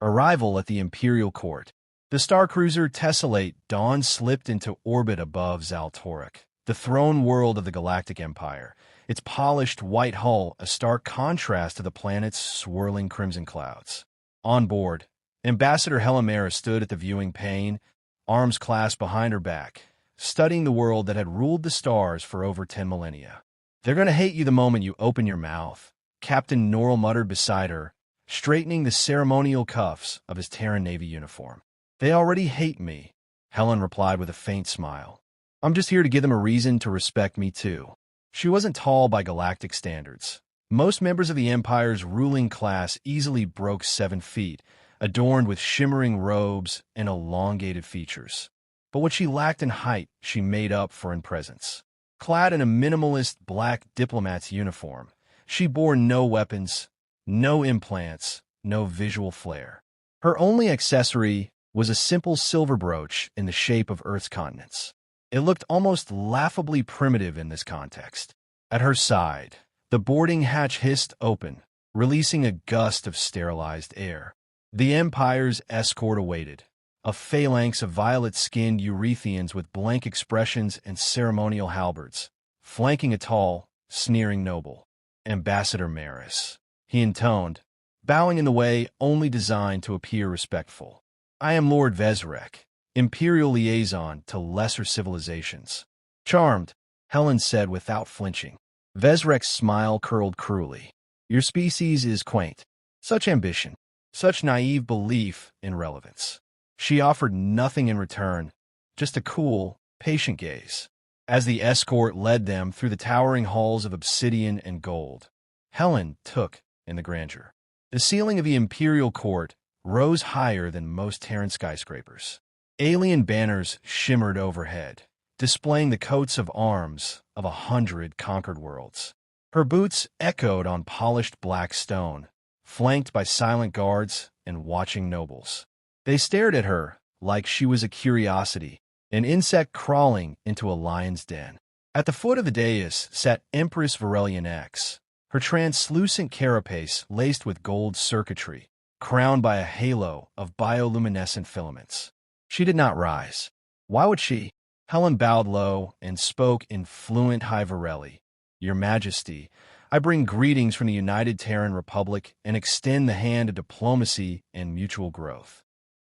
Arrival at the Imperial Court. The star cruiser Tessellate Dawn slipped into orbit above Zaltoruk, the throne world of the Galactic Empire, its polished white hull a stark contrast to the planet's swirling crimson clouds. On board, Ambassador Helimera stood at the viewing pane, arms clasped behind her back, studying the world that had ruled the stars for over 10 millennia. "They're going to hate you the moment you open your mouth," Captain Norrell muttered beside her, straightening the ceremonial cuffs of his Terran Navy uniform. "They already hate me," Helen replied with a faint smile. "I'm just here to give them a reason to respect me too." She wasn't tall by galactic standards. Most members of the Empire's ruling class easily broke 7 feet, adorned with shimmering robes and elongated features. But what she lacked in height, she made up for in presence. Clad in a minimalist black diplomat's uniform, she bore no weapons, no implants, no visual flair. Her only accessory was a simple silver brooch in the shape of Earth's continents. It looked almost laughably primitive in this context. At her side, the boarding hatch hissed open, releasing a gust of sterilized air. The Empire's escort awaited, a phalanx of violet-skinned Eurethians with blank expressions and ceremonial halberds, flanking a tall, sneering noble. "Ambassador Maris," he intoned, bowing in the way only designed to appear respectful. "I am Lord Vezrek, Imperial Liaison to lesser civilizations." "Charmed," Helen said without flinching. Vezrek's smile curled cruelly. "Your species is quaint. Such ambition, such naive belief in relevance." She offered nothing in return, just a cool, patient gaze. As the escort led them through the towering halls of obsidian and gold, Helen took in the grandeur. The ceiling of the Imperial Court rose higher than most Terran skyscrapers. Alien banners shimmered overhead, displaying the coats of arms of 100 conquered worlds. Her boots echoed on polished black stone, flanked by silent guards and watching nobles. They stared at her like she was a curiosity, an insect crawling into a lion's den. At the foot of the dais sat Empress Varelian X, her translucent carapace laced with gold circuitry, crowned by a halo of bioluminescent filaments. She did not rise. Why would she? Helen bowed low and spoke in fluent High Vareli. "Your Majesty, I bring greetings from the United Terran Republic and extend the hand of diplomacy and mutual growth."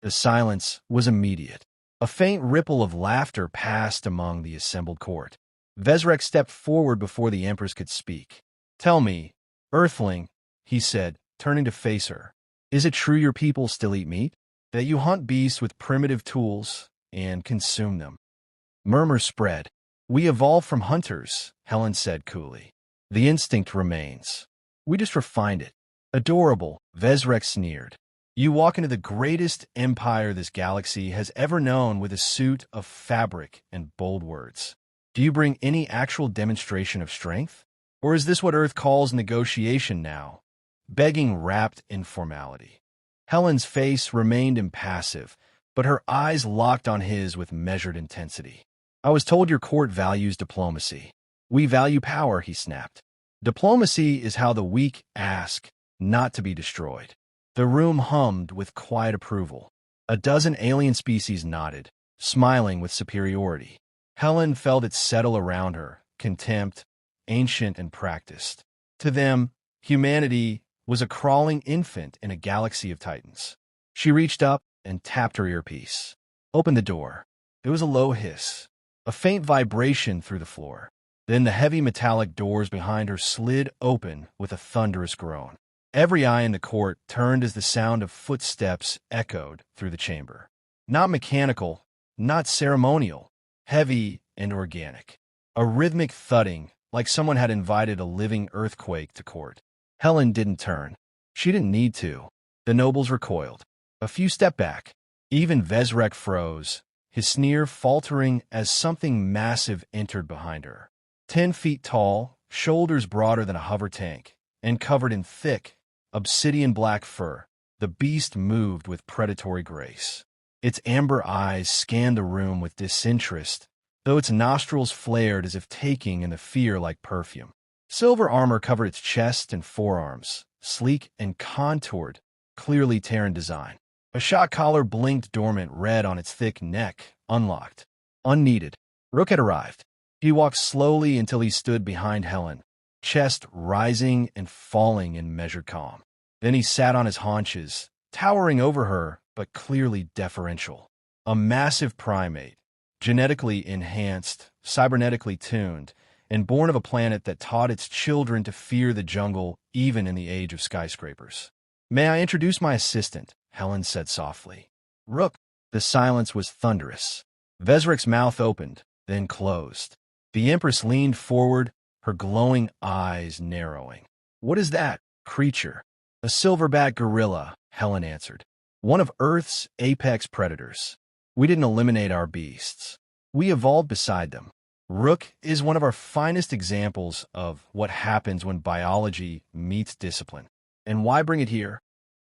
The silence was immediate. A faint ripple of laughter passed among the assembled court. Vezrek stepped forward before the Empress could speak. "Tell me, Earthling," he said, turning to face her, "is it true your people still eat meat? That you hunt beasts with primitive tools and consume them?" Murmurs spread. "We evolved from hunters," Helen said coolly. "The instinct remains. We just refined it." "Adorable," Vezrek sneered. "You walk into the greatest empire this galaxy has ever known with a suit of fabric and bold words. Do you bring any actual demonstration of strength? Or is this what Earth calls negotiation now? Begging wrapped in formality?" Helen's face remained impassive, but her eyes locked on his with measured intensity. "I was told your court values diplomacy." "We value power," he snapped. "Diplomacy is how the weak ask not to be destroyed." The room hummed with quiet approval. A dozen alien species nodded, smiling with superiority. Helen felt it settle around her, contempt, ancient and practiced. To them, humanity was a crawling infant in a galaxy of titans. She reached up and tapped her earpiece. Opened the door. There was a low hiss, a faint vibration through the floor. Then the heavy metallic doors behind her slid open with a thunderous groan. Every eye in the court turned as the sound of footsteps echoed through the chamber. Not mechanical, not ceremonial, heavy and organic. A rhythmic thudding, like someone had invited a living earthquake to court. Helen didn't turn. She didn't need to. The nobles recoiled. A few stepped back. Even Vezrek froze, his sneer faltering as something massive entered behind her. 10 feet tall, shoulders broader than a hover tank, and covered in thick, obsidian black fur, the beast moved with predatory grace. Its amber eyes scanned the room with disinterest, though its nostrils flared as if taking in the fear like perfume. Silver armor covered its chest and forearms, sleek and contoured, clearly Terran design. A shock collar blinked dormant red on its thick neck, unlocked. Unneeded. Rook had arrived. He walked slowly until he stood behind Helen, chest rising and falling in measured calm. Then he sat on his haunches, towering over her, but clearly deferential. A massive primate, genetically enhanced, cybernetically tuned, and born of a planet that taught its children to fear the jungle even in the age of skyscrapers. "May I introduce my assistant?" Helen said softly. "Rook." The silence was thunderous. Vezrek's mouth opened, then closed. The Empress leaned forward, her glowing eyes narrowing. "What is that creature?" "A silverback gorilla," Helen answered. "One of Earth's apex predators. We didn't eliminate our beasts. We evolved beside them. Rook is one of our finest examples of what happens when biology meets discipline. And why bring it here?"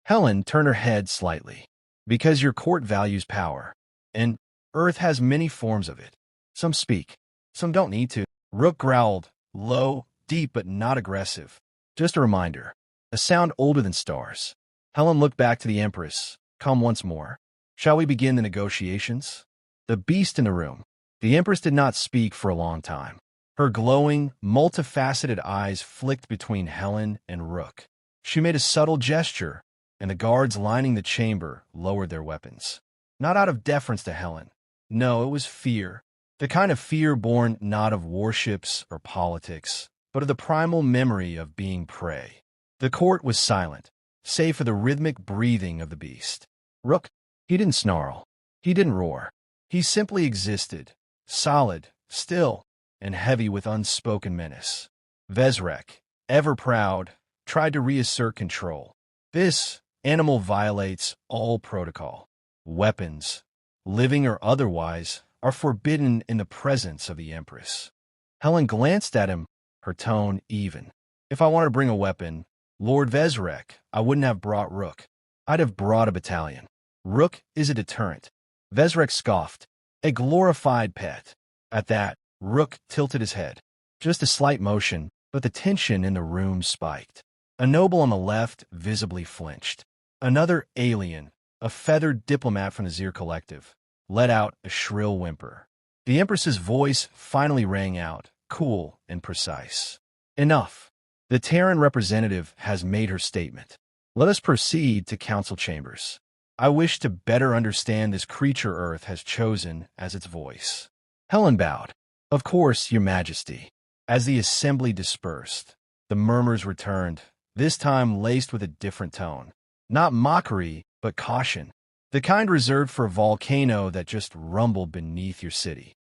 Helen turned her head slightly. "Because your court values power, and Earth has many forms of it. Some speak, some don't need to." Rook growled, low, deep, but not aggressive. "Just a reminder, a sound older than stars." Helen looked back to the Empress, calm once more. "Shall we begin the negotiations?" The beast in the room. The Empress did not speak for a long time. Her glowing, multifaceted eyes flicked between Helen and Rook. She made a subtle gesture, and the guards lining the chamber lowered their weapons. Not out of deference to Helen. No, it was fear. The kind of fear born not of warships or politics, but of the primal memory of being prey. The court was silent, save for the rhythmic breathing of the beast. Rook, he didn't snarl. He didn't roar. He simply existed, solid, still, and heavy with unspoken menace. Vezrek, ever proud, tried to reassert control. This animal violates all protocol. Weapons, living or otherwise, are forbidden in the presence of the Empress. Helen glanced at him, her tone even. "If I wanted to bring a weapon, Lord Vezrek, I wouldn't have brought Rook. I'd have brought a battalion. Rook is a deterrent." Vezrek scoffed. "A glorified pet." At that, Rook tilted his head. Just a slight motion, but the tension in the room spiked. A noble on the left visibly flinched. Another alien, a feathered diplomat from the Zir Collective, let out a shrill whimper. The Empress's voice finally rang out, cool and precise. "Enough. The Terran representative has made her statement. Let us proceed to council chambers. I wish to better understand this creature Earth has chosen as its voice." Helen bowed. "Of course, Your Majesty." As the assembly dispersed, the murmurs returned, this time laced with a different tone. Not mockery, but caution. The kind reserved for a volcano that just rumbled beneath your city.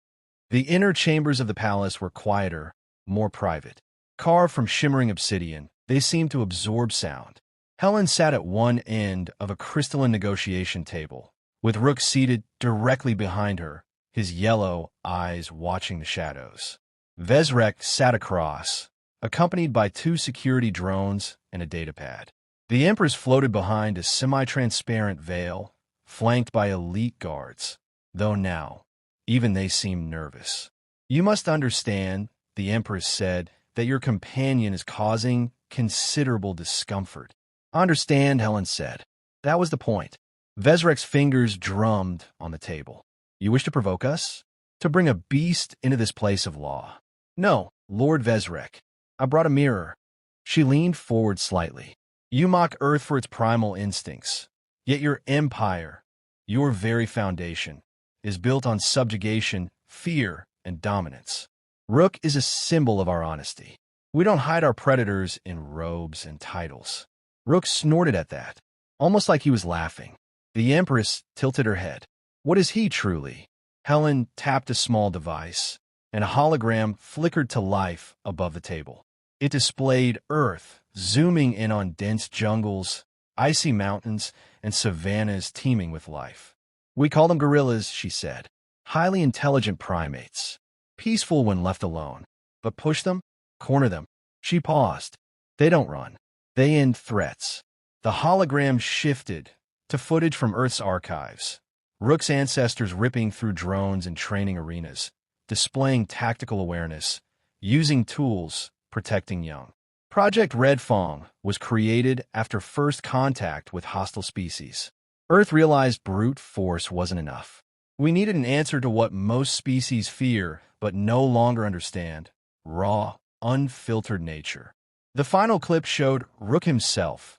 The inner chambers of the palace were quieter, more private. Carved from shimmering obsidian, they seemed to absorb sound. Helen sat at one end of a crystalline negotiation table, with Rook seated directly behind her, his yellow eyes watching the shadows. Vezrek sat across, accompanied by 2 security drones and a datapad. The Empress floated behind a semi-transparent veil, flanked by elite guards, though now, even they seemed nervous. "You must understand," the Empress said, "that your companion is causing considerable discomfort." "I understand," Helen said. That was the point. Vezrek's fingers drummed on the table. "You wish to provoke us? To bring a beast into this place of law?" "No, Lord Vezrek. I brought a mirror." She leaned forward slightly. "You mock Earth for its primal instincts, yet your empire, your very foundation, is built on subjugation, fear, and dominance. Rook is a symbol of our honesty. We don't hide our predators in robes and titles." Rook snorted at that, almost like he was laughing. The Empress tilted her head. "What is he truly?" Helen tapped a small device, and a hologram flickered to life above the table. It displayed Earth, zooming in on dense jungles, icy mountains, and savannas teeming with life. "We call them gorillas," she said. "Highly intelligent primates. Peaceful when left alone. But push them, corner them." She paused. "They don't run. They end threats." The hologram shifted to footage from Earth's archives. Rook's ancestors ripping through drones and training arenas, displaying tactical awareness, using tools, protecting young. Project Red Fong was created after first contact with hostile species. Earth realized brute force wasn't enough. We needed an answer to what most species fear but no longer understand: raw, unfiltered nature. The final clip showed Rook himself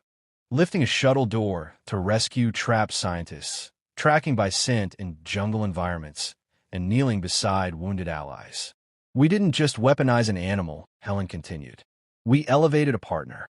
lifting a shuttle door to rescue trapped scientists, tracking by scent in jungle environments, and kneeling beside wounded allies. We didn't just weaponize an animal, Helen continued. We elevated a partner.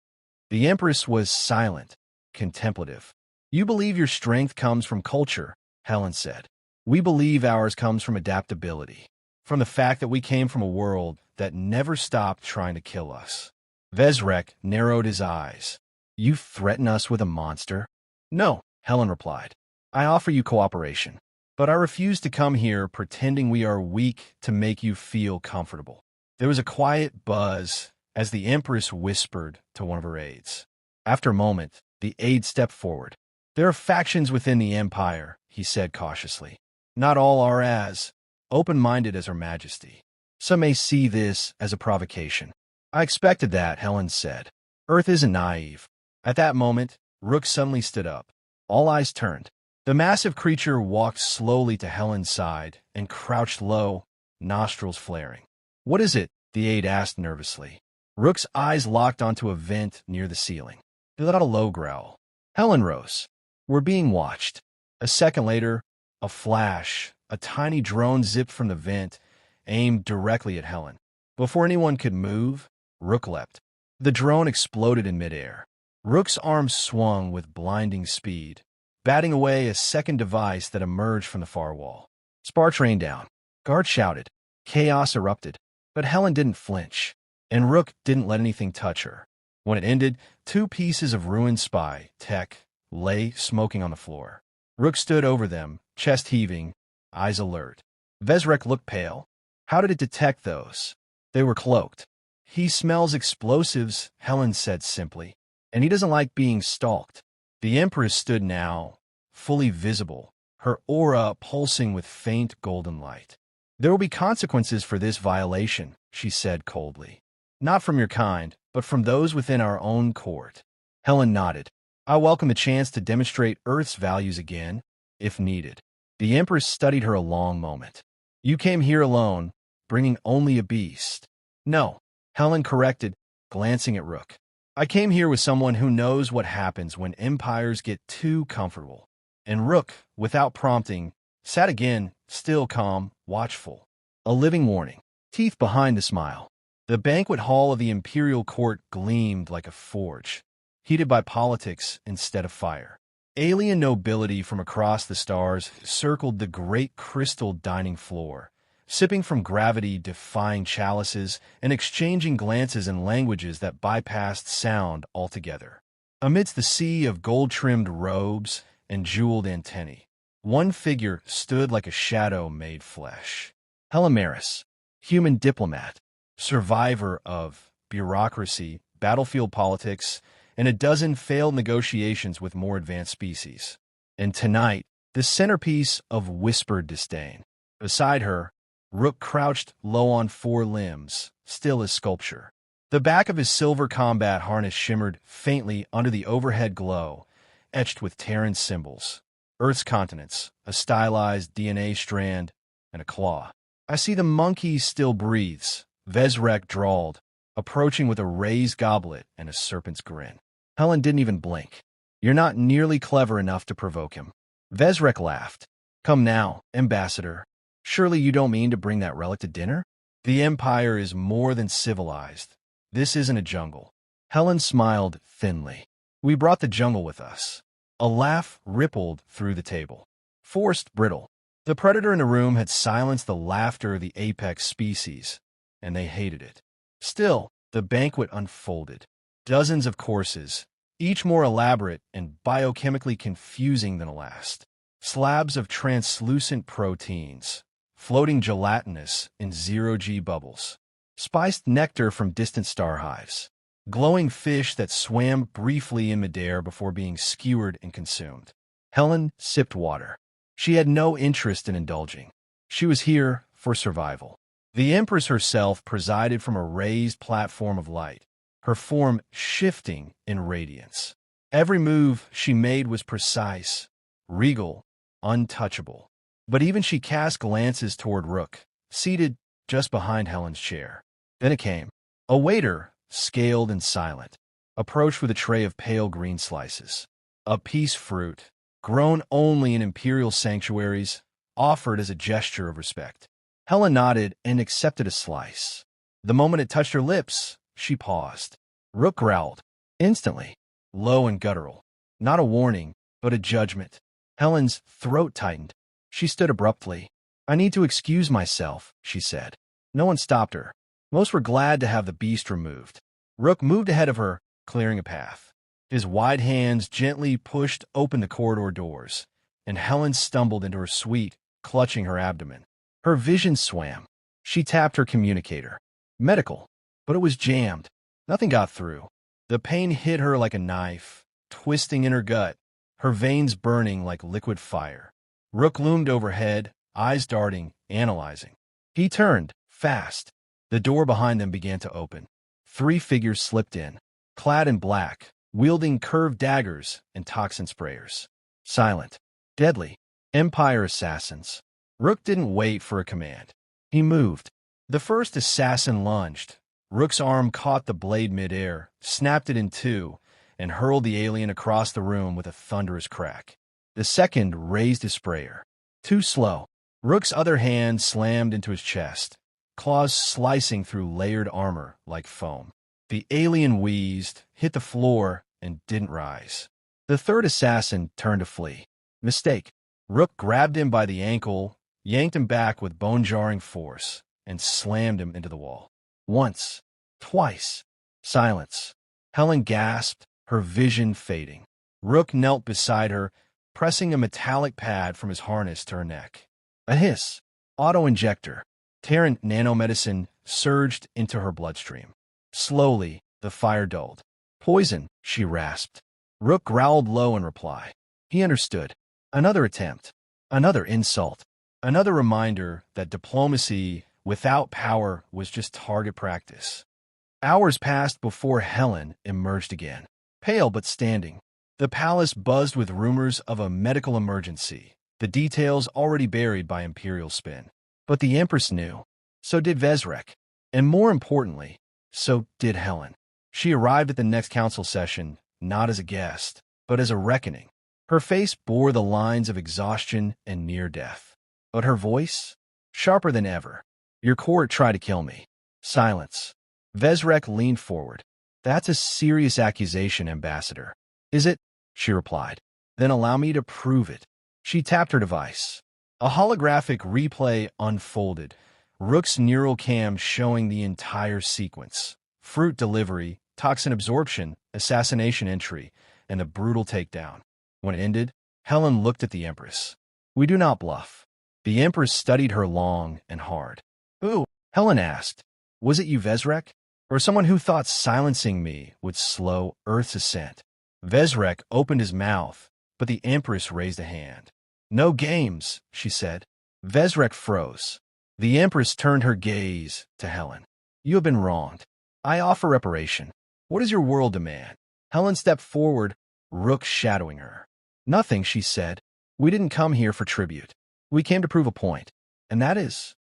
The Empress was silent, contemplative. You believe your strength comes from culture, Helen said. We believe ours comes from adaptability, from the fact that we came from a world that never stopped trying to kill us. Vezrek narrowed his eyes. You threaten us with a monster? No, Helen replied. I offer you cooperation, but I refuse to come here pretending we are weak to make you feel comfortable. There was a quiet buzz as the Empress whispered to one of her aides. After a moment, the aide stepped forward. There are factions within the Empire, he said cautiously. Not all are as open-minded as Her Majesty. Some may see this as a provocation. I expected that, Helen said. Earth isn't naive. At that moment, Rook suddenly stood up. All eyes turned. The massive creature walked slowly to Helen's side and crouched low, nostrils flaring. What is it? The aide asked nervously. Rook's eyes locked onto a vent near the ceiling. He let out a low growl. Helen rose. We're being watched. A second later, a flash, a tiny drone zipped from the vent, aimed directly at Helen. Before anyone could move, Rook leapt. The drone exploded in midair. Rook's arms swung with blinding speed, batting away a second device that emerged from the far wall. Sparks rained down. Guards shouted. Chaos erupted. But Helen didn't flinch, and Rook didn't let anything touch her. When it ended, 2 pieces of ruined spy tech lay smoking on the floor. Rook stood over them, chest heaving, eyes alert. Vezrek looked pale. How did it detect those? They were cloaked. He smells explosives, Helen said simply, and he doesn't like being stalked. The Empress stood now, fully visible, her aura pulsing with faint golden light. There will be consequences for this violation, she said coldly. Not from your kind, but from those within our own court. Helen nodded. I welcome the chance to demonstrate Earth's values again, if needed. The Empress studied her a long moment. You came here alone, bringing only a beast. No, Helen corrected, glancing at Rook. I came here with someone who knows what happens when empires get too comfortable. And Rook, without prompting, sat again, still calm, watchful. A living warning. Teeth behind the smile. The banquet hall of the imperial court gleamed like a forge, heated by politics instead of fire. Alien nobility from across the stars circled the great crystal dining floor, sipping from gravity-defying chalices and exchanging glances in languages that bypassed sound altogether. Amidst the sea of gold-trimmed robes and jeweled antennae, one figure stood like a shadow made flesh. Helimaris, human diplomat, survivor of bureaucracy, battlefield politics, and a dozen failed negotiations with more advanced species. And tonight, the centerpiece of whispered disdain. Beside her, Rook crouched low on 4 limbs, still as sculpture. The back of his silver combat harness shimmered faintly under the overhead glow, etched with Terran symbols. Earth's continents, a stylized DNA strand, and a claw. I see the monkey still breathes, Vezrek drawled, approaching with a raised goblet and a serpent's grin. Helen didn't even blink. You're not nearly clever enough to provoke him. Vezrek laughed. Come now, Ambassador. Surely you don't mean to bring that relic to dinner? The Empire is more than civilized. This isn't a jungle. Helen smiled thinly. We brought the jungle with us. A laugh rippled through the table. Forced brittle. The predator in the room had silenced the laughter of the apex species, and they hated it. Still, the banquet unfolded. Dozens of courses, each more elaborate and biochemically confusing than the last. Slabs of translucent proteins, floating gelatinous in zero-G bubbles. Spiced nectar from distant star hives. Glowing fish that swam briefly in midair before being skewered and consumed. Helen sipped water. She had no interest in indulging. She was here for survival. The Empress herself presided from a raised platform of light, her form shifting in radiance. Every move she made was precise, regal, untouchable. But even she cast glances toward Rook, seated just behind Helen's chair. Then it came. A waiter, scaled and silent, approached with a tray of pale green slices. A peace fruit, grown only in imperial sanctuaries, offered as a gesture of respect. Helen nodded and accepted a slice. The moment it touched her lips, she paused. Rook growled, instantly, low and guttural. Not a warning, but a judgment. Helen's throat tightened. She stood abruptly. "I need to excuse myself," she said. No one stopped her. Most were glad to have the beast removed. Rook moved ahead of her, clearing a path. His wide hands gently pushed open the corridor doors, and Helen stumbled into her suite, clutching her abdomen. Her vision swam. She tapped her communicator. Medical. But it was jammed. Nothing got through. The pain hit her like a knife, twisting in her gut, her veins burning like liquid fire. Rook loomed overhead, eyes darting, analyzing. He turned, fast. The door behind them began to open. 3 figures slipped in, clad in black, wielding curved daggers and toxin sprayers. Silent, deadly, Empire assassins. Rook didn't wait for a command. He moved. The first assassin lunged. Rook's arm caught the blade midair, snapped it in two, and hurled the alien across the room with a thunderous crack. The second raised his sprayer. Too slow. Rook's other hand slammed into his chest, claws slicing through layered armor like foam. The alien wheezed, hit the floor, and didn't rise. The third assassin turned to flee. Mistake. Rook grabbed him by the ankle, yanked him back with bone-jarring force, and slammed him into the wall. Once. Twice. Silence. Helen gasped, her vision fading. Rook knelt beside her, pressing a metallic pad from his harness to her neck. A hiss. Auto-injector. Terran nanomedicine surged into her bloodstream. Slowly, the fire dulled. Poison, she rasped. Rook growled low in reply. He understood. Another attempt. Another insult. Another reminder that diplomacy without power was just target practice. Hours passed before Helen emerged again, pale but standing. The palace buzzed with rumors of a medical emergency, the details already buried by Imperial spin. But the Empress knew. So did Vezrek. And more importantly, so did Helen. She arrived at the next council session, not as a guest, but as a reckoning. Her face bore the lines of exhaustion and near death. But her voice? Sharper than ever. Your court tried to kill me. Silence. Vezrek leaned forward. That's a serious accusation, Ambassador. Is it? She replied. Then allow me to prove it. She tapped her device. A holographic replay unfolded, Rook's neural cam showing the entire sequence. Fruit delivery, toxin absorption, assassination entry, and a brutal takedown. When it ended, Helen looked at the Empress. We do not bluff. The Empress studied her long and hard. Who? Helen asked. Was it you, Vezrek? Or someone who thought silencing me would slow Earth's ascent? Vezrek opened his mouth, but the Empress raised a hand. No games, she said. Vezrek froze. The Empress turned her gaze to Helen. You have been wronged. I offer reparation. What does your world demand? Helen stepped forward, Rook shadowing her. Nothing, she said. We didn't come here for tribute. We came to prove a point. And that is,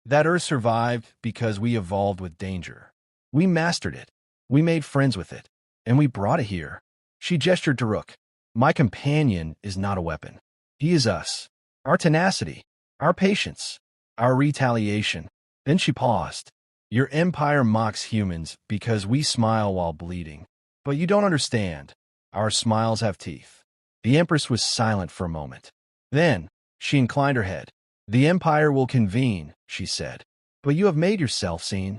that Earth survived because we evolved with danger. We mastered it. We made friends with it. And we brought it here. She gestured to Rook. My companion is not a weapon. He is us. Our tenacity. Our patience. Our retaliation. Then she paused. Your empire mocks humans because we smile while bleeding. But you don't understand. Our smiles have teeth. The Empress was silent for a moment. Then, she inclined her head. The Empire will convene, she said. But you have made yourself seen.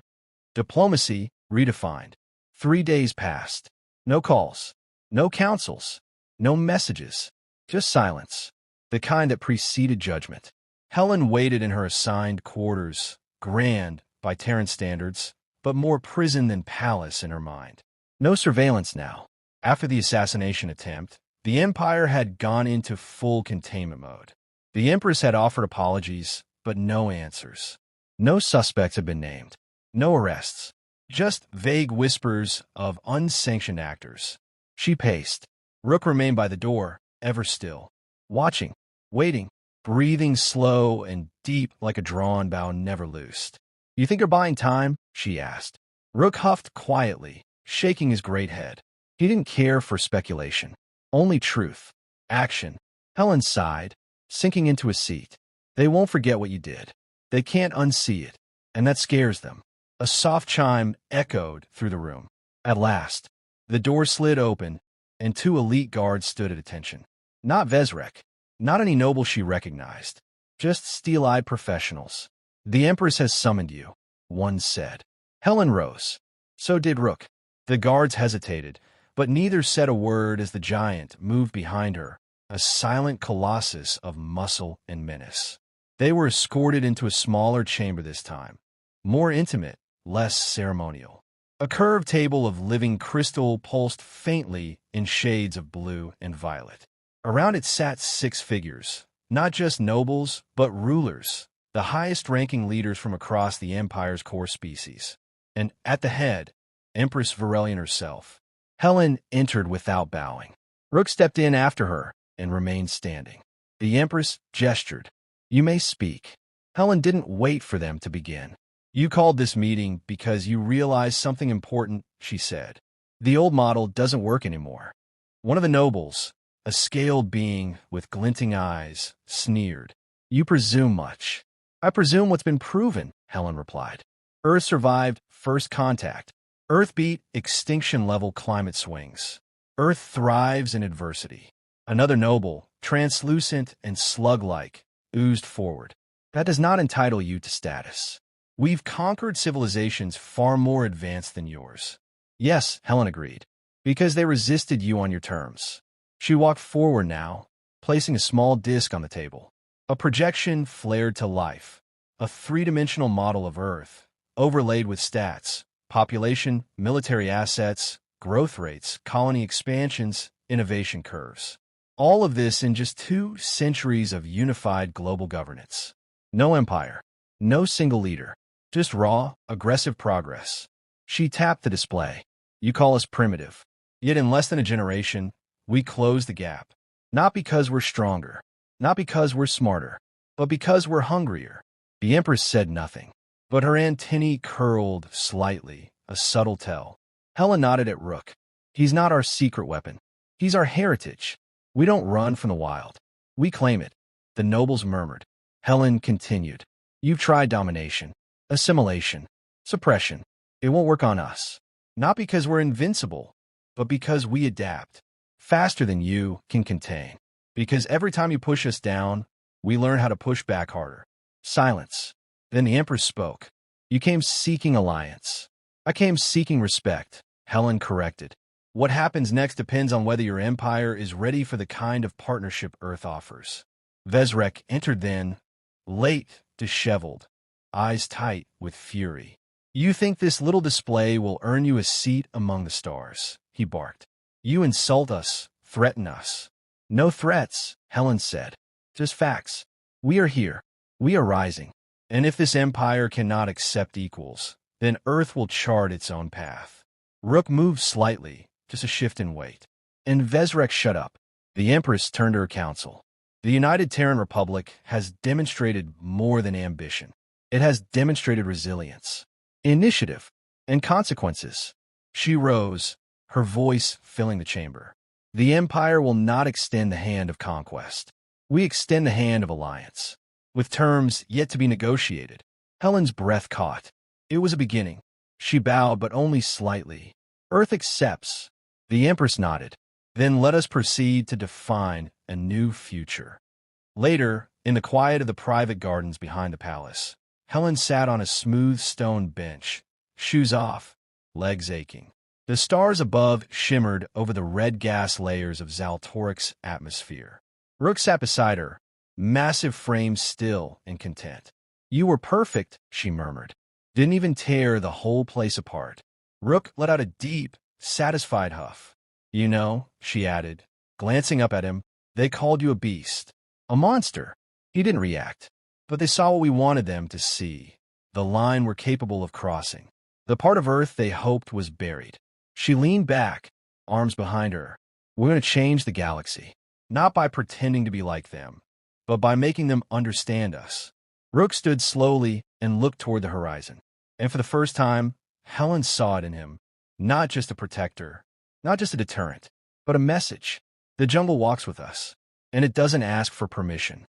Diplomacy, redefined. 3 days passed. No calls. No councils. No messages. Just silence. The kind that preceded judgment. Helen waited in her assigned quarters, grand by Terran standards, but more prison than palace in her mind. No surveillance now. After the assassination attempt, the Empire had gone into full containment mode. The Empress had offered apologies, but no answers. No suspects had been named. No arrests. Just vague whispers of unsanctioned actors. She paced. Rook remained by the door, ever still, watching, waiting, breathing slow and deep like a drawn bow never loosed. "You think you're buying time?" she asked. Rook huffed quietly, shaking his great head. He didn't care for speculation. Only truth. Action. Helen sighed, sinking into a seat. "They won't forget what you did. They can't unsee it, and that scares them." A soft chime echoed through the room. At last, the door slid open, and two elite guards stood at attention. Not Vezrek, not any noble she recognized, just steel-eyed professionals. "The Empress has summoned you," one said. Helen rose. So did Rook. The guards hesitated, but neither said a word as the giant moved behind her, a silent colossus of muscle and menace. They were escorted into a smaller chamber this time, more intimate, less ceremonial. A curved table of living crystal pulsed faintly in shades of blue and violet. Around it sat 6 figures, not just nobles, but rulers, the highest-ranking leaders from across the Empire's core species. And at the head, Empress Varelian herself. Helen entered without bowing. Rook stepped in after her and remained standing. The Empress gestured. "You may speak." Helen didn't wait for them to begin. "You called this meeting because you realized something important," she said. "The old model doesn't work anymore." One of the nobles, a scaled being with glinting eyes, sneered. "You presume much." "I presume what's been proven," Helen replied. "Earth survived first contact. Earth beat extinction-level climate swings. Earth thrives in adversity." Another noble, translucent and slug-like, oozed forward. "That does not entitle you to status. We've conquered civilizations far more advanced than yours." "Yes," Helen agreed, "because they resisted you on your terms." She walked forward now, placing a small disk on the table. A projection flared to life, a 3-dimensional model of Earth, overlaid with stats, population, military assets, growth rates, colony expansions, innovation curves. All of this in just 2 centuries of unified global governance. No empire, no single leader. Just raw, aggressive progress. She tapped the display. "You call us primitive. Yet in less than a generation, we closed the gap. Not because we're stronger, not because we're smarter, but because we're hungrier." The Empress said nothing, but her antennae curled slightly, a subtle tell. Helen nodded at Rook. "He's not our secret weapon. He's our heritage. We don't run from the wild. We claim it." The nobles murmured. Helen continued. "You've tried domination, assimilation, suppression. It won't work on us. Not because we're invincible, but because we adapt. Faster than you can contain. Because every time you push us down, we learn how to push back harder." Silence. Then the Empress spoke. "You came seeking alliance. I came seeking respect," Helen corrected. "What happens next depends on whether your empire is ready for the kind of partnership Earth offers." Vezrek entered then, late, disheveled, eyes tight with fury. "You think this little display will earn you a seat among the stars," he barked. "You insult us, threaten us." "No threats," Helen said. "Just facts. We are here. We are rising. And if this empire cannot accept equals, then Earth will chart its own path." Rook moved slightly, just a shift in weight. And Vezrek shut up. The Empress turned to her council. "The United Terran Republic has demonstrated more than ambition. It has demonstrated resilience, initiative, and consequences." She rose, her voice filling the chamber. "The Empire will not extend the hand of conquest. We extend the hand of alliance, with terms yet to be negotiated." Helen's breath caught. It was a beginning. She bowed, but only slightly. "Earth accepts." The Empress nodded. "Then let us proceed to define a new future." Later, in the quiet of the private gardens behind the palace, Helen sat on a smooth stone bench, shoes off, legs aching. The stars above shimmered over the red gas layers of Zaltoric's atmosphere. Rook sat beside her, massive frame still and content. "You were perfect," she murmured. "Didn't even tear the whole place apart." Rook let out a deep, satisfied huff. "You know," she added, glancing up at him, "they called you a beast, a monster." He didn't react, but they saw what we wanted them to see, the line we're capable of crossing. the part of Earth they hoped was buried. She leaned back, arms behind her. We're going to change the galaxy, not by pretending to be like them, but by making them understand us. Rook stood slowly and looked toward the horizon. And for the first time, Helen saw it in him. Not just a protector, not just a deterrent, but a message. The jungle walks with us, and it doesn't ask for permission.